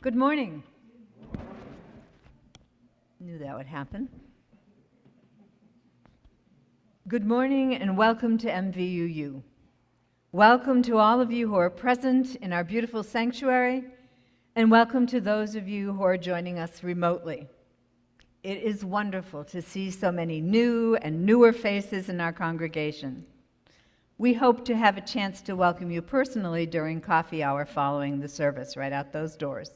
Good morning. Knew that would happen. Good morning and welcome to MVUU. Welcome to all of you who are present in our beautiful sanctuary, and welcome to those of you who are joining us remotely. It is wonderful to see so many new and newer faces in our congregation. We hope to have a chance to welcome you personally during coffee hour following the service, right out those doors.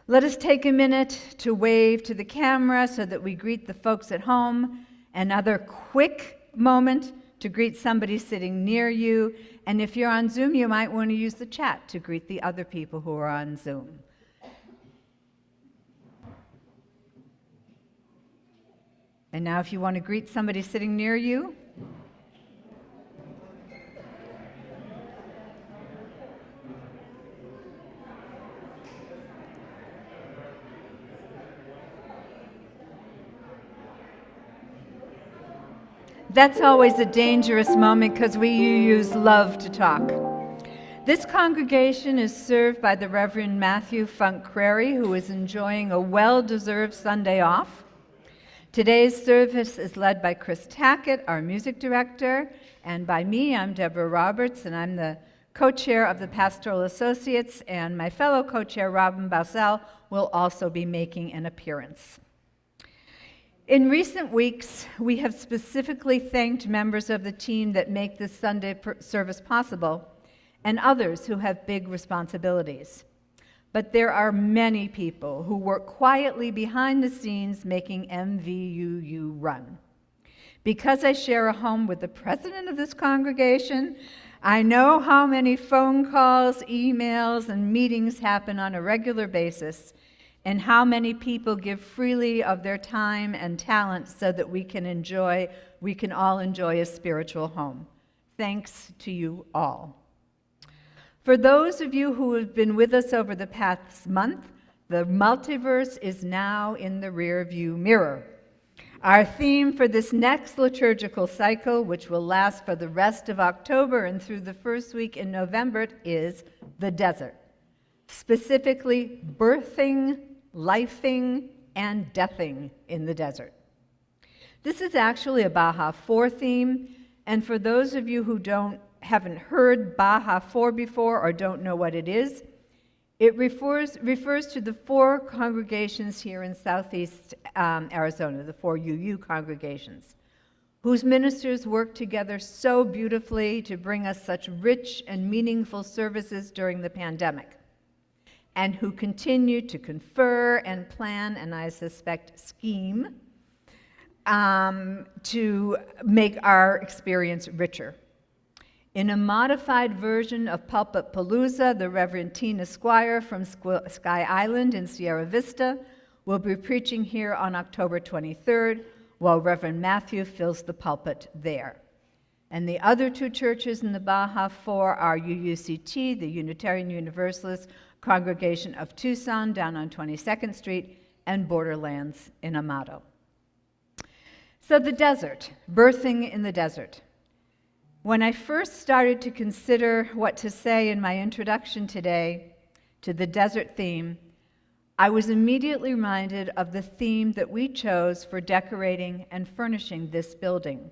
Let us take a minute to wave to the camera so that we greet the folks at home. Another quick moment to greet somebody sitting near you. And if you're on Zoom, you might want to use the chat to greet the other people who are on Zoom. And now if you want to greet somebody sitting near you, that's always a dangerous moment because we use love to talk. This congregation is served by the Reverend Matthew Funk Crary, who is enjoying a well-deserved Sunday off. Today's service is led by Chris Tackett, our music director, and by me. I'm Deborah Roberts, and I'm the co-chair of the Pastoral Associates, and my fellow co-chair, Robin Bausell, will also be making an appearance. In recent weeks, we have specifically thanked members of the team that make this Sunday service possible and others who have big responsibilities. But there are many people who work quietly behind the scenes making MVUU run. Because I share a home with the president of this congregation, I know how many phone calls, emails, and meetings happen on a regular basis, and how many people give freely of their time and talent so that we can all enjoy a spiritual home. Thanks to you all. For those of you who have been with us over the past month, the multiverse is now in the rearview mirror. Our theme for this next liturgical cycle, which will last for the rest of October and through the first week in November, is the desert. Specifically, birthing, lifing, and deathing in the desert. This is actually a Baha 4 theme, and for those of you who haven't heard Baha 4 before or don't know what it is, it refers to the 4 congregations here in Southeast Arizona, the 4 UU congregations, whose ministers work together so beautifully to bring us such rich and meaningful services during the pandemic, and who continue to confer and plan, and I suspect scheme, to make our experience richer. In a modified version of Pulpit Palooza, the Reverend Tina Squire from Sky Island in Sierra Vista will be preaching here on October 23rd, while Reverend Matthew fills the pulpit there. And the other 2 churches in the Baha 4 are UUCT, the Unitarian Universalist Congregation of Tucson down on 22nd Street, and Borderlands in Amado. So the desert, birthing in the desert. When I first started to consider what to say in my introduction today to the desert theme, I was immediately reminded of the theme that we chose for decorating and furnishing this building.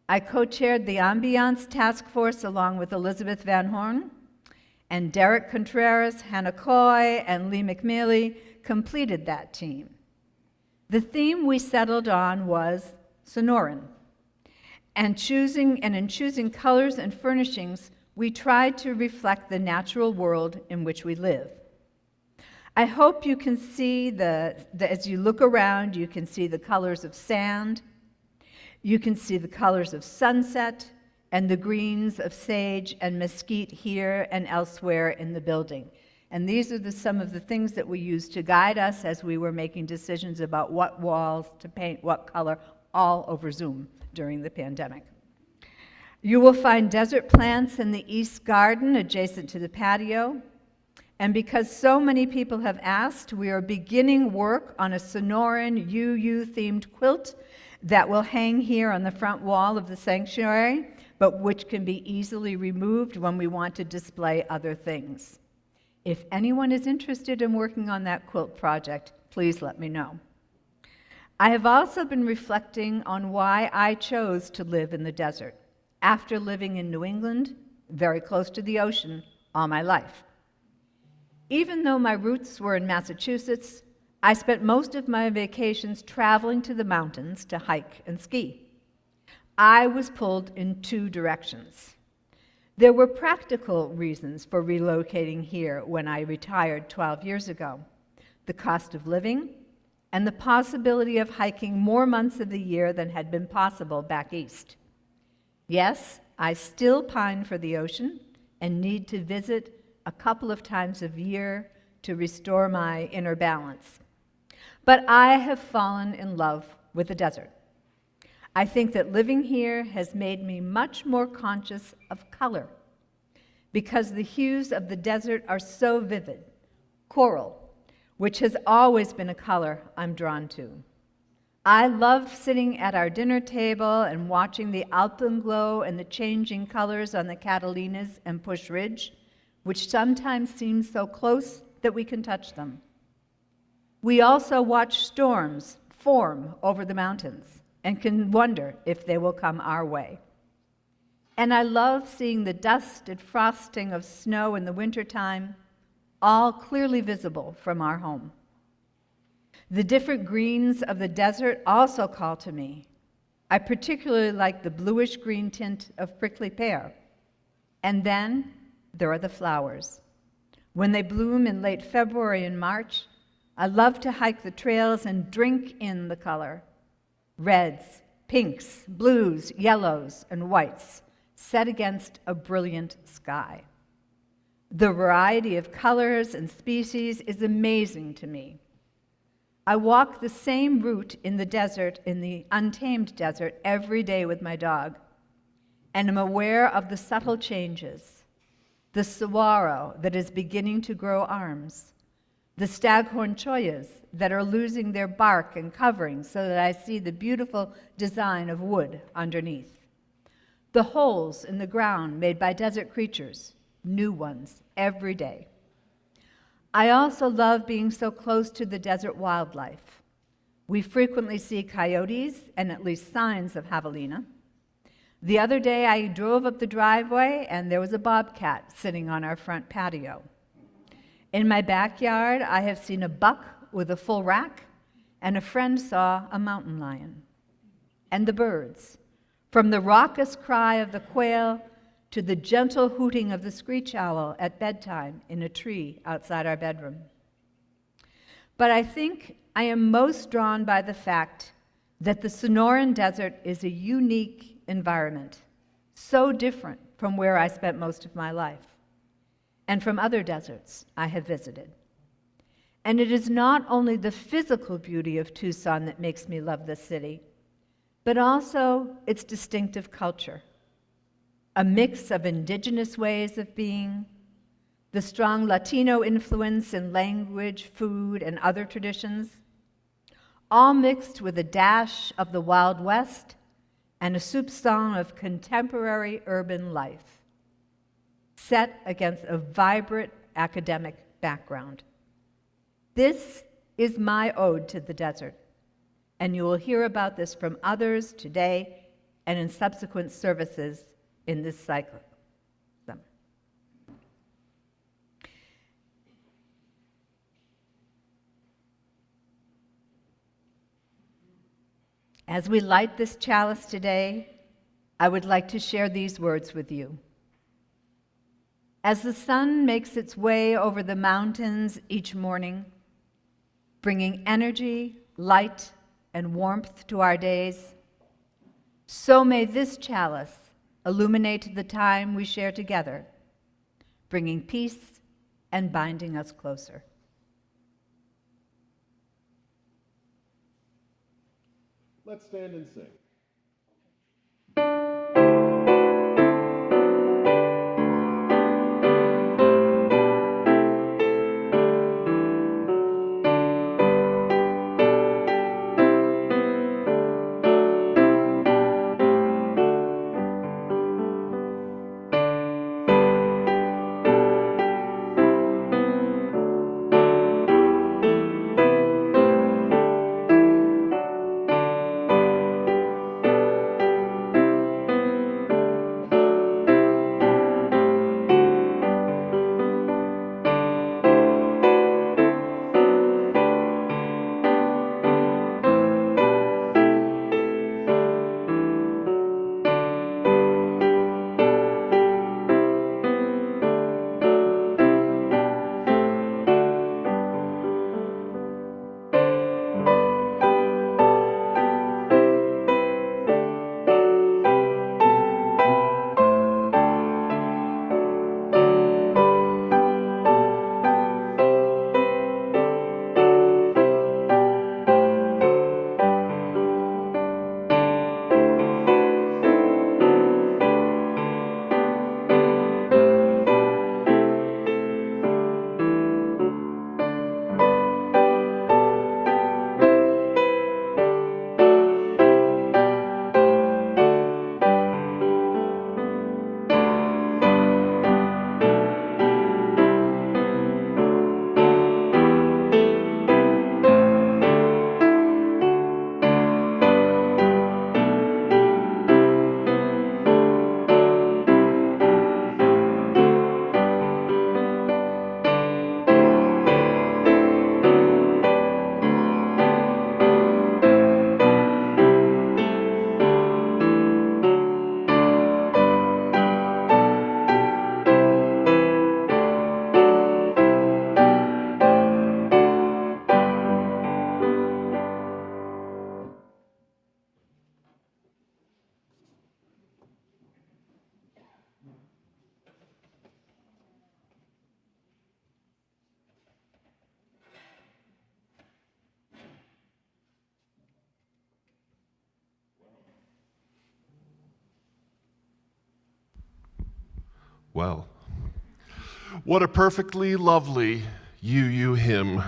I co-chaired the Ambiance Task Force along with Elizabeth Van Horn, and Derek Contreras, Hannah Coy, and Lee McMealy completed that team. The theme we settled on was Sonoran. And in choosing colors and furnishings, we tried to reflect the natural world in which we live. I hope you can see as you look around, you can see the colors of sand, you can see the colors of sunset, and the greens of sage and mesquite here and elsewhere in the building. And these are some of the things that we used to guide us as we were making decisions about what walls to paint, what color, all over Zoom during the pandemic. You will find desert plants in the east garden adjacent to the patio. And because so many people have asked, we are beginning work on a Sonoran UU-themed quilt that will hang here on the front wall of the sanctuary, but which can be easily removed when we want to display other things. If anyone is interested in working on that quilt project, please let me know. I have also been reflecting on why I chose to live in the desert after living in New England, very close to the ocean, all my life. Even though my roots were in Massachusetts, I spent most of my vacations traveling to the mountains to hike and ski. I was pulled in two directions. There were practical reasons for relocating here when I retired 12 years ago: the cost of living and the possibility of hiking more months of the year than had been possible back east. Yes, I still pine for the ocean and need to visit a couple of times a year to restore my inner balance. But I have fallen in love with the desert. I think that living here has made me much more conscious of color because the hues of the desert are so vivid. Coral, which has always been a color I'm drawn to. I love sitting at our dinner table and watching the alpenglow and the changing colors on the Catalinas and Push Ridge, which sometimes seem so close that we can touch them. We also watch storms form over the mountains and can wonder if they will come our way. And I love seeing the dust and frosting of snow in the wintertime, all clearly visible from our home. The different greens of the desert also call to me. I particularly like the bluish green tint of prickly pear. And then there are the flowers. When they bloom in late February and March, I love to hike the trails and drink in the color. Reds, pinks, blues, yellows, and whites set against a brilliant sky. The variety of colors and species is amazing to me. I walk the same route in the desert, in the untamed desert, every day with my dog, and am aware of the subtle changes. The saguaro that is beginning to grow arms, the staghorn chollas that are losing their bark and covering so that I see the beautiful design of wood underneath. The holes in the ground made by desert creatures, new ones every day. I also love being so close to the desert wildlife. We frequently see coyotes and at least signs of javelina. The other day I drove up the driveway and there was a bobcat sitting on our front patio. In my backyard, I have seen a buck with a full rack, and a friend saw a mountain lion. And the birds, from the raucous cry of the quail to the gentle hooting of the screech owl at bedtime in a tree outside our bedroom. But I think I am most drawn by the fact that the Sonoran Desert is a unique environment, so different from where I spent most of my life and from other deserts I have visited. And it is not only the physical beauty of Tucson that makes me love this city, but also its distinctive culture, a mix of indigenous ways of being, the strong Latino influence in language, food, and other traditions, all mixed with a dash of the Wild West and a soupçon of contemporary urban life, set against a vibrant academic background. This is my ode to the desert, and you will hear about this from others today and in subsequent services in this cycle. As we light this chalice today, I would like to share these words with you. As the sun makes its way over the mountains each morning, bringing energy, light, and warmth to our days, so may this chalice illuminate the time we share together, bringing peace and binding us closer. Let's stand and sing. Well, what a perfectly lovely UU hymn.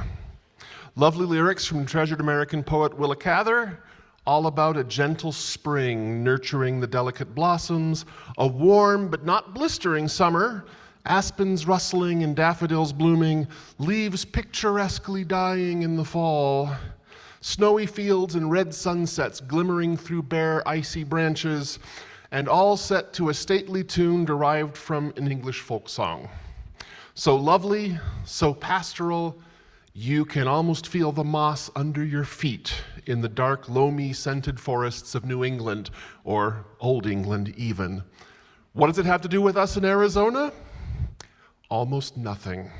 Lovely lyrics from treasured American poet Willa Cather, all about a gentle spring nurturing the delicate blossoms, a warm but not blistering summer, aspens rustling and daffodils blooming, leaves picturesquely dying in the fall, snowy fields and red sunsets glimmering through bare icy branches, and all set to a stately tune derived from an English folk song. So lovely, so pastoral, you can almost feel the moss under your feet in the dark, loamy, scented forests of New England, or Old England even. What does it have to do with us in Arizona? Almost nothing.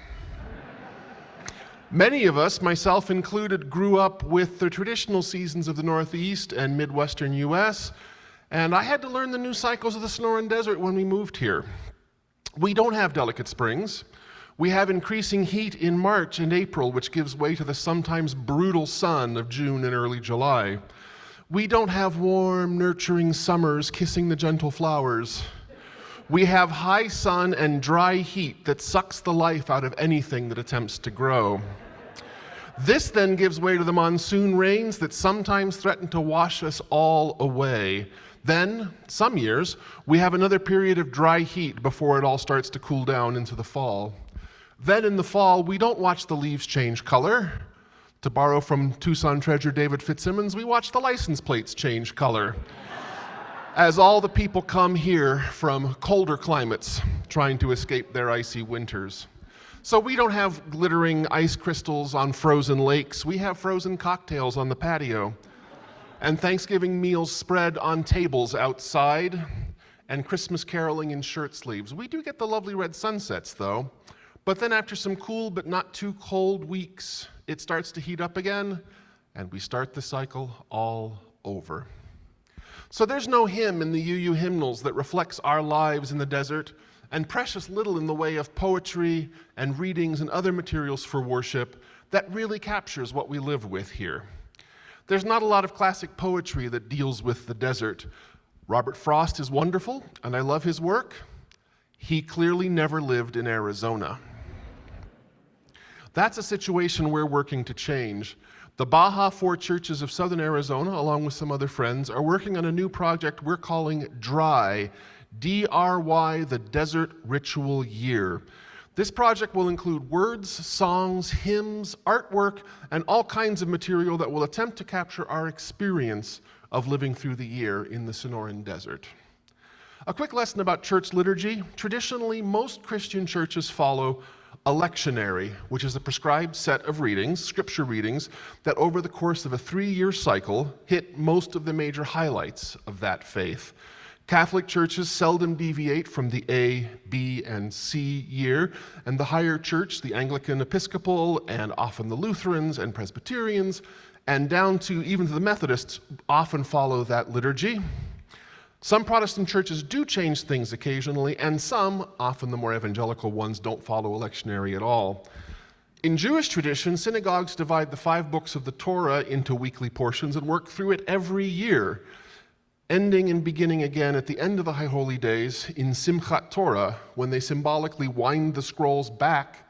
Many of us, myself included, grew up with the traditional seasons of the Northeast and Midwestern US, and I had to learn the new cycles of the Sonoran Desert when we moved here. We don't have delicate springs. We have increasing heat in March and April, which gives way to the sometimes brutal sun of June and early July. We don't have warm, nurturing summers kissing the gentle flowers. We have high sun and dry heat that sucks the life out of anything that attempts to grow. This then gives way to the monsoon rains that sometimes threaten to wash us all away. Then, some years, we have another period of dry heat before it all starts to cool down into the fall. Then in the fall, we don't watch the leaves change color. To borrow from Tucson treasure David Fitzsimmons, we watch the license plates change color. As all the people come here from colder climates, trying to escape their icy winters. So we don't have glittering ice crystals on frozen lakes. We have frozen cocktails on the patio. And Thanksgiving meals spread on tables outside, and Christmas caroling in shirt sleeves. We do get the lovely red sunsets, though. But then after some cool but not too cold weeks, it starts to heat up again, and we start the cycle all over. So there's no hymn in the UU hymnals that reflects our lives in the desert, and precious little in the way of poetry and readings and other materials for worship that really captures what we live with here. There's not a lot of classic poetry that deals with the desert. Robert Frost is wonderful, and I love his work. He clearly never lived in Arizona. That's a situation we're working to change. The Baja Four Churches of Southern Arizona, along with some other friends, are working on a new project we're calling DRY, D-R-Y, the Desert Ritual Year. This project will include words, songs, hymns, artwork, and all kinds of material that will attempt to capture our experience of living through the year in the Sonoran Desert. A quick lesson about church liturgy. Traditionally, most Christian churches follow a lectionary, which is a prescribed set of readings, scripture readings, that over the course of a 3-year cycle hit most of the major highlights of that faith. Catholic churches seldom deviate from the A, B, and C year, and the higher church, the Anglican Episcopal, and often the Lutherans and Presbyterians, and down to even to the Methodists, often follow that liturgy. Some Protestant churches do change things occasionally, and some, often the more evangelical ones, don't follow a lectionary at all. In Jewish tradition, synagogues divide the 5 books of the Torah into weekly portions and work through it every year, ending and beginning again at the end of the High Holy Days in Simchat Torah, when they symbolically wind the scrolls back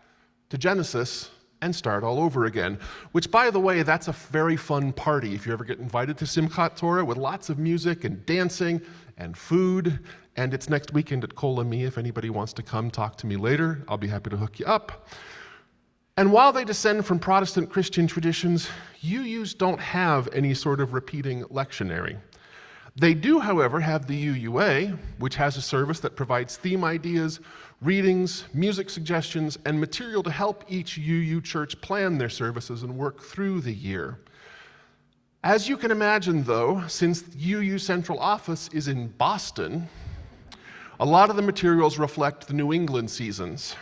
to Genesis and start all over again. Which, by the way, that's a very fun party if you ever get invited to Simchat Torah, with lots of music and dancing and food. And it's next weekend at Kol Ami. If anybody wants to come talk to me later, I'll be happy to hook you up. And while they descend from Protestant Christian traditions, UUs don't have any sort of repeating lectionary. They do, however, have the UUA, which has a service that provides theme ideas, readings, music suggestions, and material to help each UU church plan their services and work through the year. As you can imagine, though, since UU Central Office is in Boston, a lot of the materials reflect the New England seasons.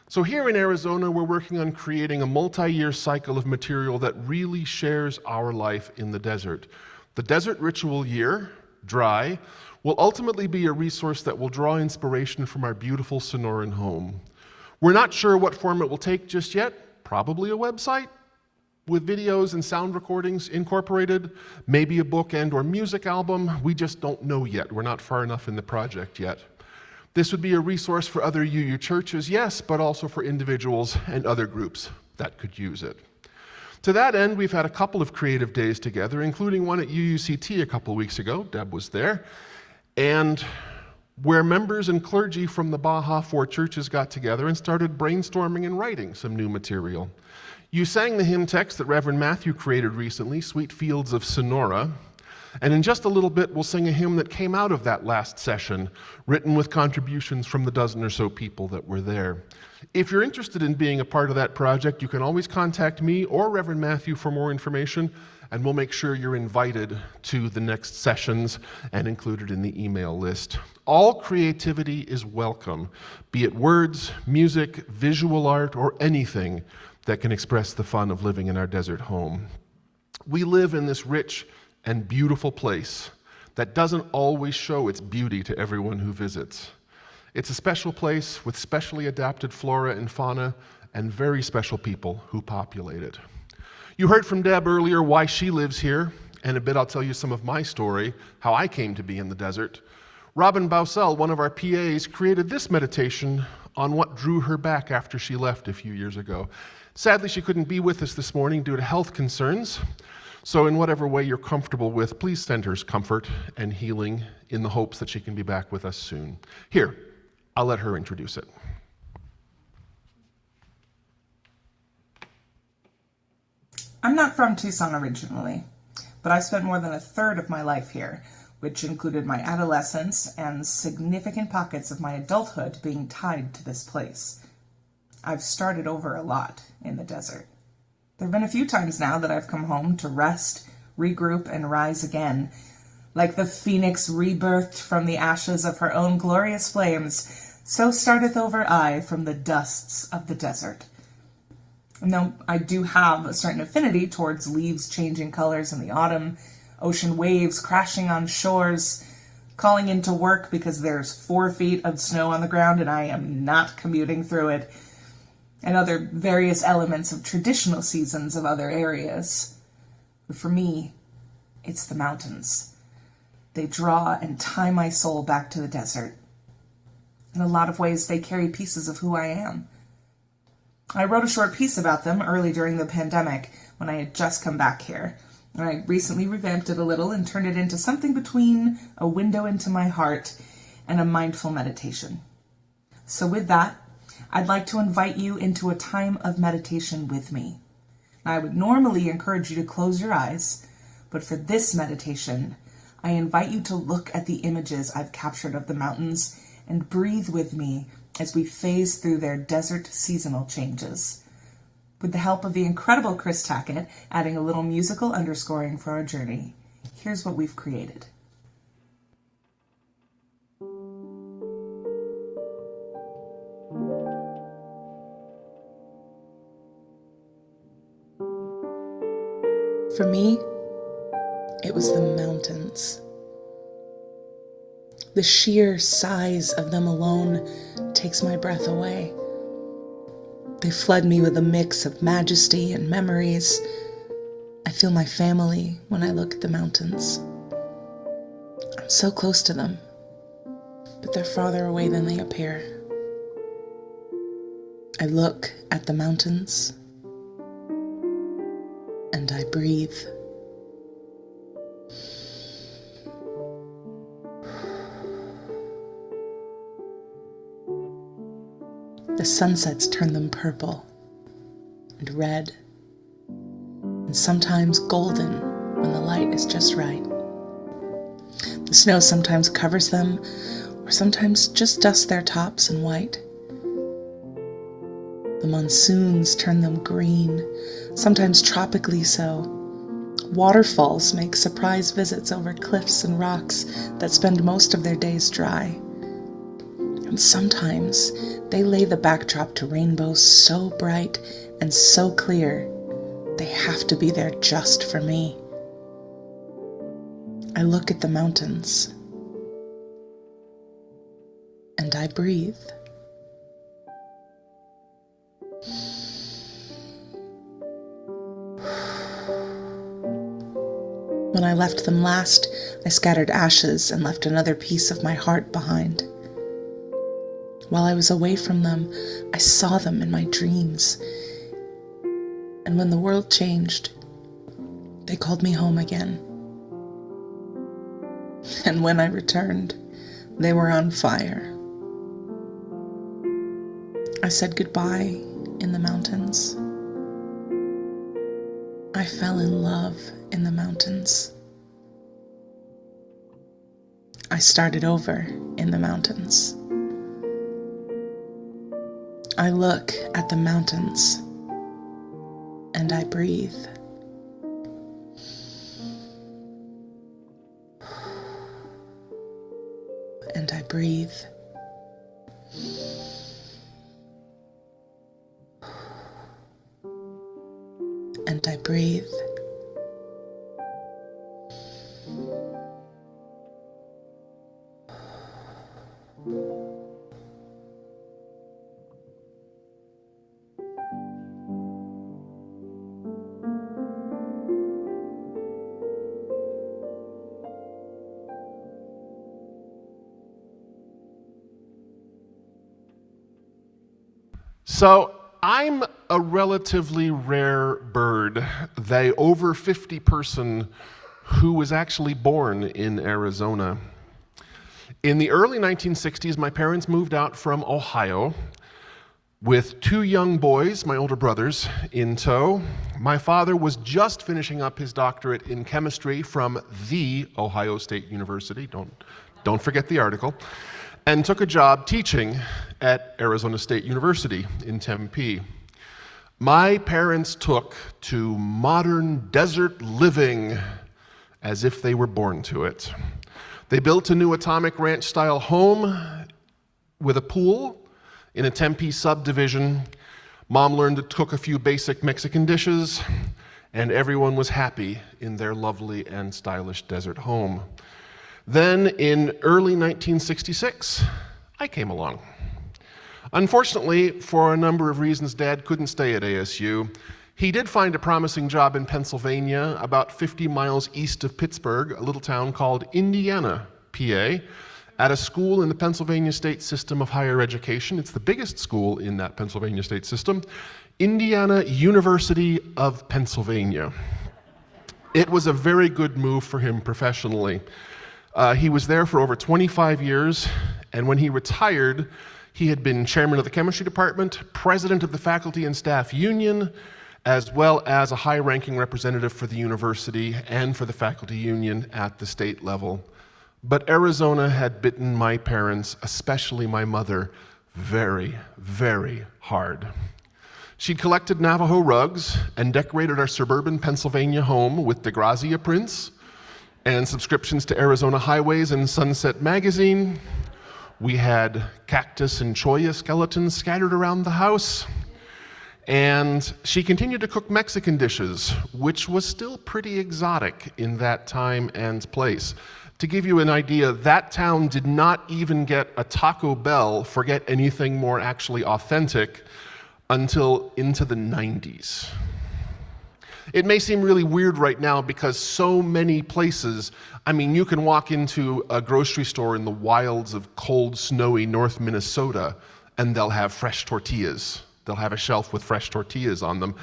So here in Arizona, we're working on creating a multi-year cycle of material that really shares our life in the desert. The Desert Ritual Year, DRY, will ultimately be a resource that will draw inspiration from our beautiful Sonoran home. We're not sure what form it will take just yet. Probably a website with videos and sound recordings incorporated, maybe a book and/or music album. We just don't know yet. We're not far enough in the project yet. This would be a resource for other UU churches, yes, but also for individuals and other groups that could use it. To that end, we've had a couple of creative days together, including one at UUCT a couple of weeks ago. Deb was there. And where members and clergy from the Baja 4 churches got together and started brainstorming and writing some new material. You sang the hymn text that Reverend Matthew created recently, Sweet Fields of Sonora. And in just a little bit, we'll sing a hymn that came out of that last session, written with contributions from the dozen or so people that were there. If you're interested in being a part of that project, you can always contact me or Reverend Matthew for more information, and we'll make sure you're invited to the next sessions and included in the email list. All creativity is welcome, be it words, music, visual art, or anything that can express the fun of living in our desert home. We live in this rich and beautiful place that doesn't always show its beauty to everyone who visits. It's a special place with specially adapted flora and fauna and very special people who populate it. You heard from Deb earlier why she lives here. In a bit I'll tell you some of my story, how I came to be in the desert. Robin Bausell, one of our PAs, created this meditation on what drew her back after she left a few years ago. Sadly, she couldn't be with us this morning due to health concerns. So in whatever way you're comfortable with, please send her comfort and healing in the hopes that she can be back with us soon. Here, I'll let her introduce it. I'm not from Tucson originally, but I spent more than a third of my life here, which included my adolescence and significant pockets of my adulthood being tied to this place. I've started over a lot in the desert. There have been a few times now that I've come home to rest, regroup, and rise again, like the phoenix rebirthed from the ashes of her own glorious flames, so starteth over I from the dusts of the desert. And though I do have a certain affinity towards leaves changing colors in the autumn, ocean waves crashing on shores, calling into work because there's 4 feet of snow on the ground and I am not commuting through it, and other various elements of traditional seasons of other areas. But for me, it's the mountains. They draw and tie my soul back to the desert. In a lot of ways, they carry pieces of who I am. I wrote a short piece about them early during the pandemic when I had just come back here. And I recently revamped it a little and turned it into something between a window into my heart and a mindful meditation. So with that, I'd like to invite you into a time of meditation with me. I would normally encourage you to close your eyes, but for this meditation, I invite you to look at the images I've captured of the mountains and breathe with me as we phase through their desert seasonal changes. With the help of the incredible Chris Tackett, adding a little musical underscoring for our journey, here's what we've created. For me, it was the mountains. The sheer size of them alone takes my breath away. They flood me with a mix of majesty and memories. I feel my family when I look at the mountains. I'm so close to them, but they're farther away than they appear. I look at the mountains and I breathe. The sunsets turn them purple and red, and sometimes golden when the light is just right. The snow sometimes covers them, or sometimes just dusts their tops in white. The monsoons turn them green, sometimes tropically so. Waterfalls make surprise visits over cliffs and rocks that spend most of their days dry. And sometimes they lay the backdrop to rainbows so bright and so clear, they have to be there just for me. I look at the mountains and I breathe. When I left them last, I scattered ashes and left another piece of my heart behind. While I was away from them, I saw them in my dreams. And when the world changed, they called me home again. And when I returned, they were on fire. I said goodbye in the mountains. I fell in love in the mountains. I started over in the mountains. I look at the mountains and I breathe. And I breathe. And I breathe. So I'm a relatively rare bird, the over 50 person who was actually born in Arizona. In the early 1960s, my parents moved out from Ohio with two young boys, my older brothers, in tow. My father was just finishing up his doctorate in chemistry from the Ohio State University, don't forget the article, and took a job teaching at Arizona State University in Tempe. My parents took to modern desert living as if they were born to it. They built a new Atomic Ranch-style home with a pool in a Tempe subdivision. Mom learned to cook a few basic Mexican dishes, and everyone was happy in their lovely and stylish desert home. Then, in early 1966, I came along. Unfortunately, for a number of reasons, Dad couldn't stay at ASU. He did find a promising job in Pennsylvania, about 50 miles east of Pittsburgh, a little town called Indiana, PA, at a school in the Pennsylvania State System of Higher Education. It's the biggest school in that Pennsylvania State System, Indiana University of Pennsylvania. It was a very good move for him professionally. He was there for over 25 years, and when he retired, he had been chairman of the chemistry department, president of the faculty and staff union, as well as a high-ranking representative for the university and for the faculty union at the state level. But Arizona had bitten my parents, especially my mother, very, very hard. She'd collected Navajo rugs and decorated our suburban Pennsylvania home with DeGrazia prints and subscriptions to Arizona Highways and Sunset Magazine. We had cactus and cholla skeletons scattered around the house. And she continued to cook Mexican dishes, which was still pretty exotic in that time and place. To give you an idea, that town did not even get a Taco Bell, forget anything more actually authentic, until into the 90s. It may seem really weird right now because so many places, I mean, you can walk into a grocery store in the wilds of cold, snowy North Minnesota and they'll have fresh tortillas. They'll have a shelf with fresh tortillas on them.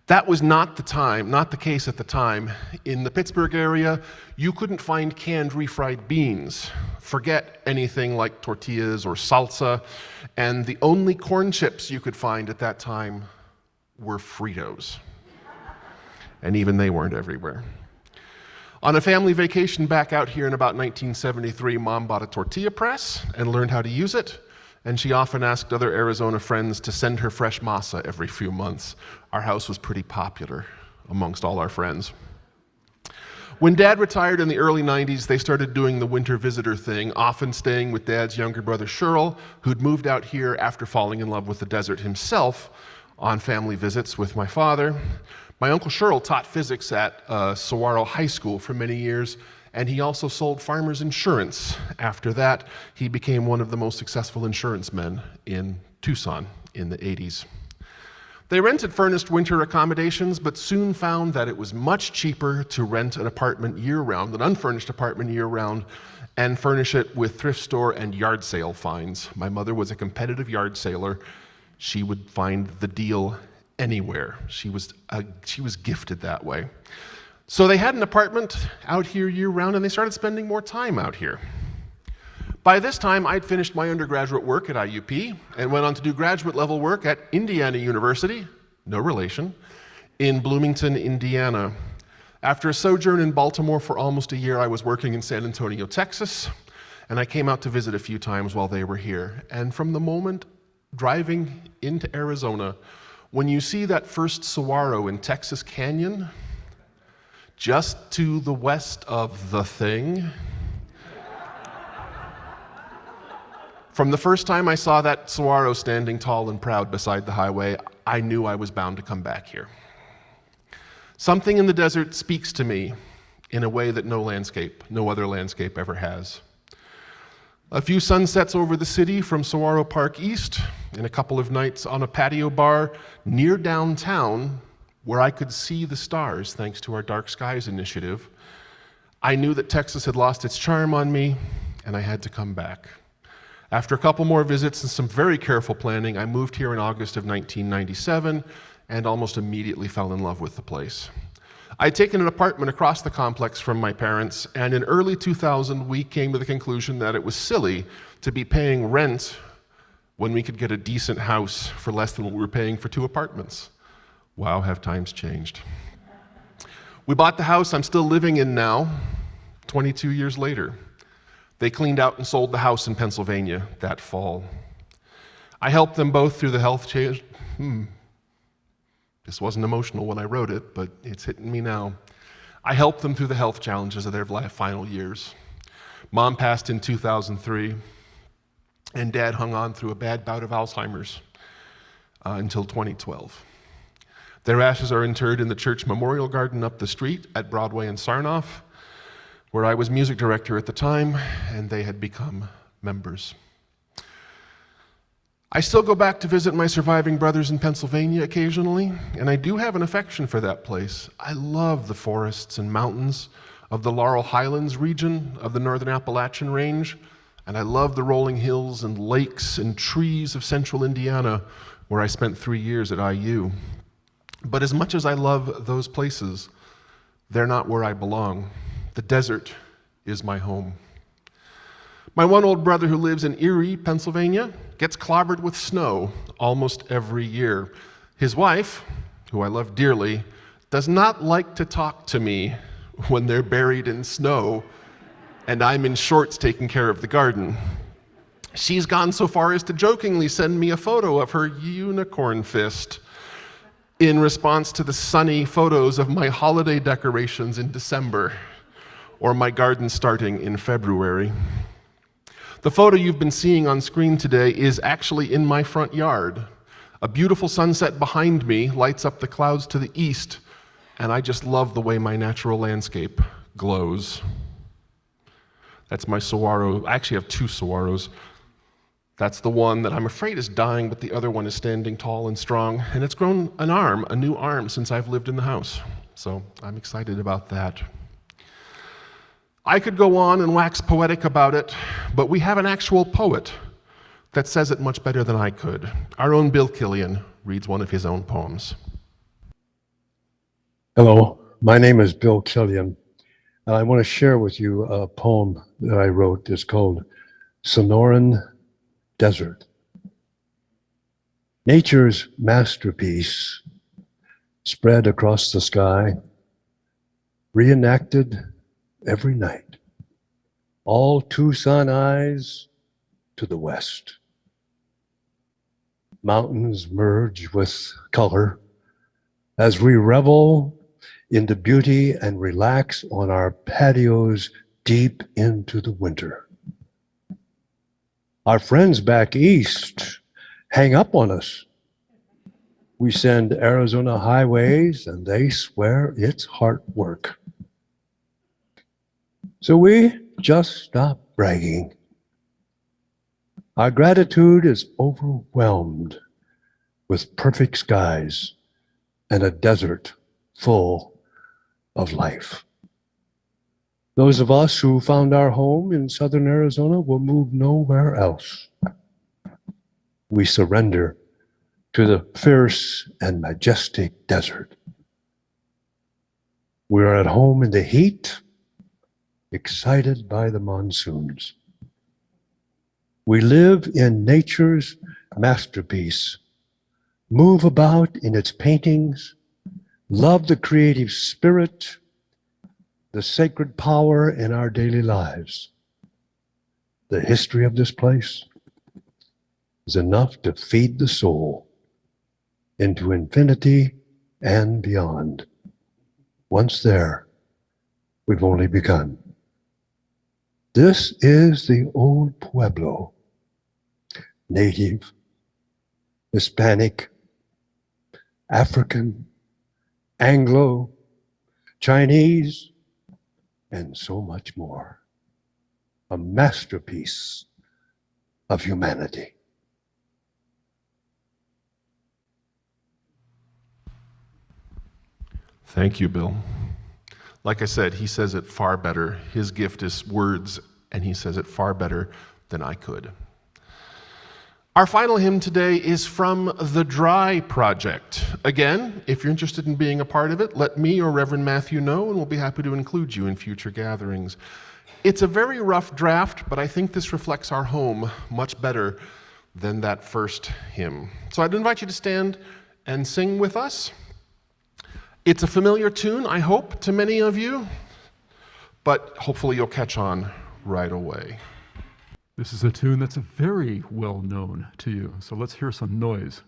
That was not the case at the time. In the Pittsburgh area, you couldn't find canned refried beans. Forget anything like tortillas or salsa. And the only corn chips you could find at that time were Fritos. And even they weren't everywhere. On a family vacation back out here in about 1973, Mom bought a tortilla press and learned how to use it. And she often asked other Arizona friends to send her fresh masa every few months. Our house was pretty popular amongst all our friends. When Dad retired in the early 90s, they started doing the winter visitor thing, often staying with Dad's younger brother, Sherrill, who'd moved out here after falling in love with the desert himself, on family visits with my father. My Uncle Sherrill taught physics at Saguaro High School for many years, and he also sold farmers insurance. After that, he became one of the most successful insurance men in Tucson in the 80s. They rented furnished winter accommodations, but soon found that it was much cheaper to rent an apartment year-round, an unfurnished apartment year-round, and furnish it with thrift store and yard sale finds. My mother was a competitive yard sailor. She would find the deal anywhere. She was gifted that way. So they had an apartment out here year-round, and they started spending more time out here. By this time, I'd finished my undergraduate work at IUP and went on to do graduate level work at Indiana University, no relation, in Bloomington, Indiana. After a sojourn in Baltimore for almost a year, I was working in San Antonio, Texas, and I came out to visit a few times while they were here. And from the moment driving into Arizona, when you see that first saguaro in Texas Canyon, just to the west of the thing, from the first time I saw that saguaro standing tall and proud beside the highway, I knew I was bound to come back here. Something in the desert speaks to me in a way that no other landscape ever has. A few sunsets over the city from Saguaro Park East, and a couple of nights on a patio bar near downtown where I could see the stars thanks to our Dark Skies initiative. I knew that Texas had lost its charm on me, and I had to come back. After a couple more visits and some very careful planning, I moved here in August of 1997 and almost immediately fell in love with the place. I'd taken an apartment across the complex from my parents, and in early 2000, we came to the conclusion that it was silly to be paying rent when we could get a decent house for less than what we were paying for 2 apartments. Wow, have times changed. We bought the house I'm still living in now, 22 years later. They cleaned out and sold the house in Pennsylvania that fall. I helped them both through the health change. This wasn't emotional when I wrote it, but it's hitting me now. I helped them through the health challenges of their final years. Mom passed in 2003, and Dad hung on through a bad bout of Alzheimer's until 2012. Their ashes are interred in the church memorial garden up the street at Broadway and Sarnoff, where I was music director at the time, and they had become members. I still go back to visit my surviving brothers in Pennsylvania occasionally, and I do have an affection for that place. I love the forests and mountains of the Laurel Highlands region of the Northern Appalachian Range, and I love the rolling hills and lakes and trees of central Indiana, where I spent 3 years at IU. But as much as I love those places, they're not where I belong. The desert is my home. My one old brother who lives in Erie, Pennsylvania, gets clobbered with snow almost every year. His wife, who I love dearly, does not like to talk to me when they're buried in snow and I'm in shorts taking care of the garden. She's gone so far as to jokingly send me a photo of her unicorn fist in response to the sunny photos of my holiday decorations in December or my garden starting in February. The photo you've been seeing on screen today is actually in my front yard. A beautiful sunset behind me lights up the clouds to the east, and I just love the way my natural landscape glows. That's my saguaro. I actually have 2 saguaros. That's the one that I'm afraid is dying, but the other one is standing tall and strong, and it's grown a new arm since I've lived in the house. So I'm excited about that. I could go on and wax poetic about it, but we have an actual poet that says it much better than I could. Our own Bill Killian reads one of his own poems. Hello, my name is Bill Killian, and I want to share with you a poem that I wrote. It's called Sonoran Desert. Nature's masterpiece spread across the sky, reenacted every night. All Tucson eyes to the west. Mountains merge with color as we revel in the beauty and relax on our patios deep into the winter. Our friends back east hang up on us. We send Arizona highways and they swear it's hard work. So we just stop bragging. Our gratitude is overwhelmed with perfect skies and a desert full of life. Those of us who found our home in southern Arizona will move nowhere else. We surrender to the fierce and majestic desert. We are at home in the heat, excited by the monsoons. We live in nature's masterpiece, move about in its paintings, love the creative spirit, the sacred power in our daily lives. The history of this place is enough to feed the soul into infinity and beyond. Once there, we've only begun. This is the old Pueblo, Native, Hispanic, African, Anglo, Chinese, and so much more. A masterpiece of humanity. Thank you, Bill. Like I said, he says it far better. His gift is words, and he says it far better than I could. Our final hymn today is from the Dry Project. Again, if you're interested in being a part of it, let me or Reverend Matthew know, and we'll be happy to include you in future gatherings. It's a very rough draft, but I think this reflects our home much better than that first hymn. So I'd invite you to stand and sing with us. It's a familiar tune, I hope, to many of you, but hopefully you'll catch on right away. This is a tune that's very well known to you, so let's hear some noise.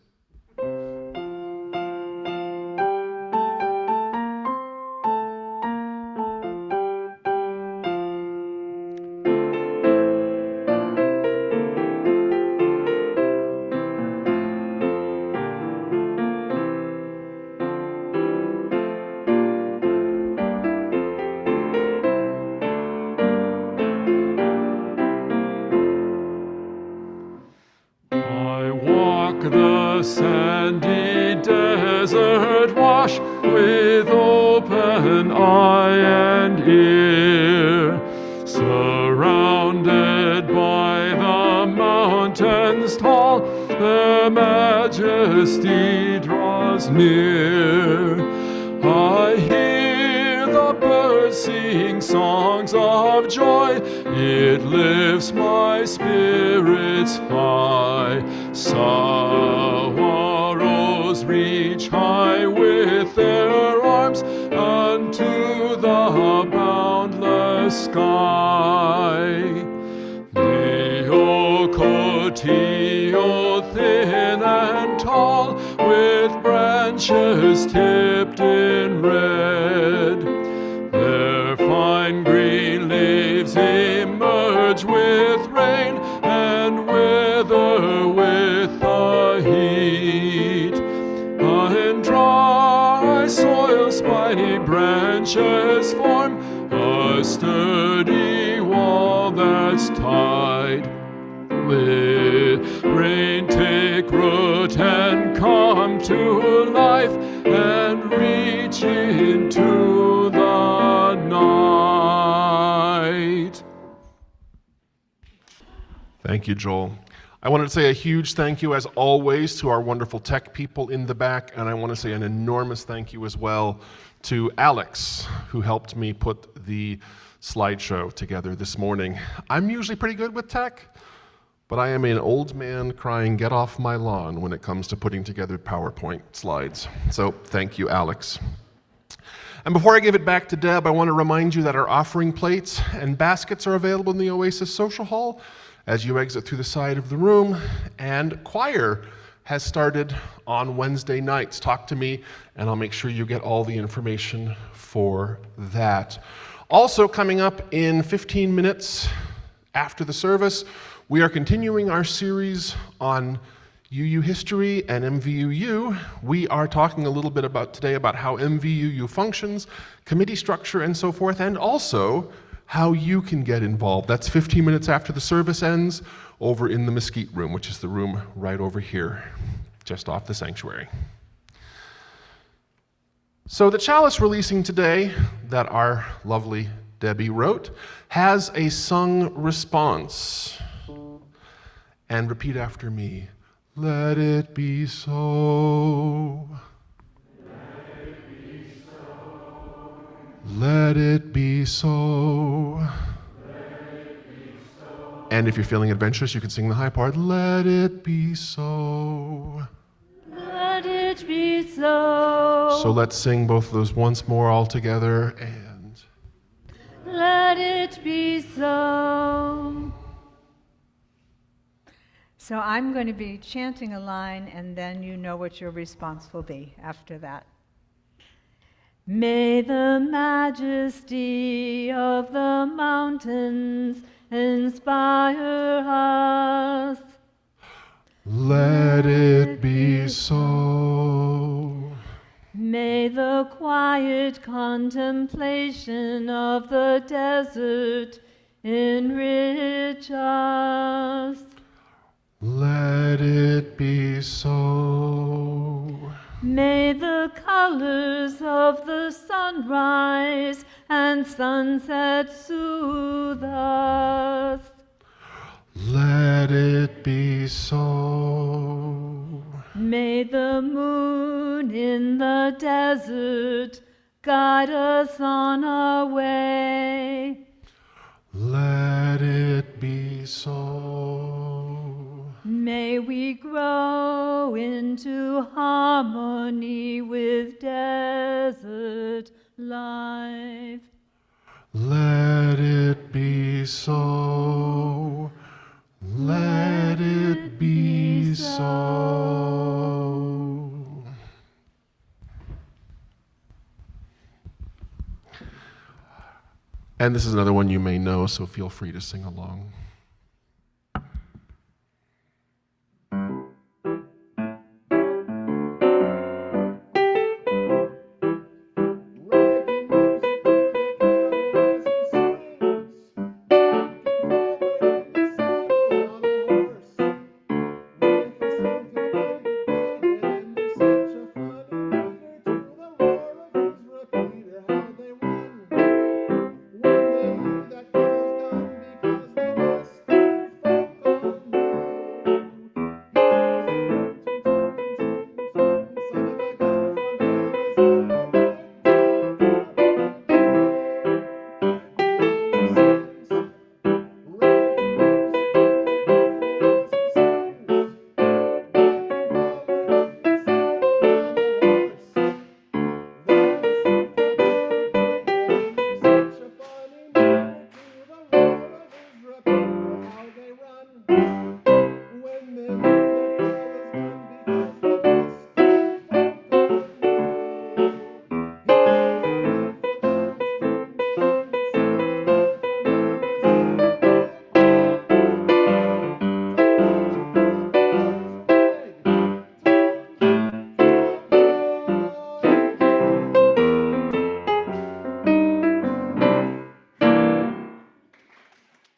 The sandy desert wash with open eye and ear, surrounded by the mountains tall, their majesty draws near. I hear the birds sing songs of joy, it lifts my spirits high. Sorrows reach high with their arms unto the boundless sky. Leocotia, thin and tall, with branches tipped in red, their fine green leaves emerge with rain and wither with the heat. In dry soil spiny branches form a sturdy wall that's tied. With rain take root and come to life and reach into the night. Thank you, Joel. I wanted to say a huge thank you, as always, to our wonderful tech people in the back, and I want to say an enormous thank you as well to Alex, who helped me put the slideshow together this morning. I'm usually pretty good with tech, but I am an old man crying, "Get off my lawn," when it comes to putting together PowerPoint slides. So thank you, Alex. And before I give it back to Deb, I want to remind you that our offering plates and baskets are available in the Oasis Social Hall as you exit through the side of the room. And choir has started on Wednesday nights. Talk to me, and I'll make sure you get all the information for that. Also coming up in 15 minutes after the service, we are continuing our series on UU history and MVUU. We are talking a little bit today about how MVUU functions, committee structure, and so forth, and also how you can get involved. That's 15 minutes after the service ends over in the Mesquite room, which is the room right over here. just off the sanctuary. So the chalice releasing today that our lovely Debbie wrote has a sung response. And repeat after me. Let it be so. Let it be so. And if you're feeling adventurous, you can sing the high part. Let it be so. Let it be so. So let's sing both of those once more all together. And Let it be so. So I'm going to be chanting a line, and then you know what your response will be after that. May the majesty of the mountains inspire us. let it be so. May the quiet contemplation of the desert enrich us. Let it be so. May the colors of the sunrise and sunset soothe us. Let it be so. May the moon in the desert guide us on our way. Let it be so. May we grow into harmony with desert life. Let it be so. Let it be so. And this is another one you may know, so feel free to sing along.